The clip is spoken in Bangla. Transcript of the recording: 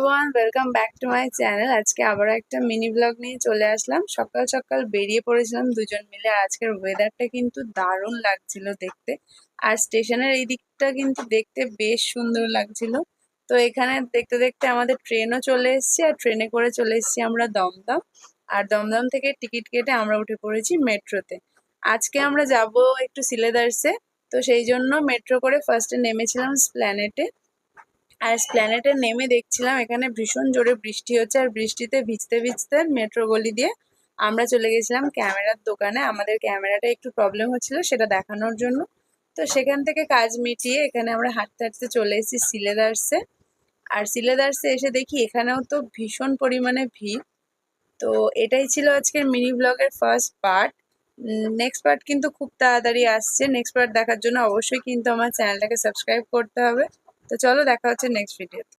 Everyone, welcome back to my channel. আজকে আবারও একটা মিনি ব্লগ নিয়ে চলে আসলাম। সকাল সকাল বেরিয়ে পড়েছিলাম দুজন মিলে। আর আজকের ওয়েদারটা কিন্তু দারুণ লাগছিল দেখতে। আর স্টেশনের এই দিকটা কিন্তু দেখতে বেশ সুন্দর লাগছিল। তো এখানে দেখতে দেখতে আমাদের ট্রেনও চলে এসেছে, আর ট্রেনে করে চলে এসেছি আমরা দমদম। আর দমদম থেকে টিকিট কেটে আমরা উঠে পড়েছি মেট্রোতে। আজকে আমরা যাব একটু সিলেদার্সে। তো সেই জন্য মেট্রো করে ফার্স্টে নেমেছিলাম স্প্ল্যানেটে। আর স্প্ল্যানেটে নেমে দেখছিলাম এখানে ভীষণ জোরে বৃষ্টি হচ্ছে, আর বৃষ্টিতে ভিজতে ভিজতে মেট্রো গলি দিয়ে আমরা চলে গেছিলাম ক্যামেরার দোকানে। আমাদের ক্যামেরাটা একটু প্রবলেম হচ্ছিল, সেটা দেখানোর জন্য। তো সেখান থেকে কাজ মিটিয়ে এখানে আমরা হাঁটতে হাঁটতে চলে এসেছি সিলেদার্সে। আর সিলেদার্সে এসে দেখি এখানেও তো ভীষণ পরিমাণে ভিড়। তো এটাই ছিল আজকের মিনি ব্লগের ফার্স্ট পার্ট। নেক্সট পার্ট কিন্তু খুব তাড়াতাড়ি আসছে। নেক্সট পার্ট দেখার জন্য অবশ্যই কিন্তু আমার চ্যানেলটাকে সাবস্ক্রাইব করতে হবে। তো চলো, দেখা হচ্ছে নেক্সট ভিডিওতে।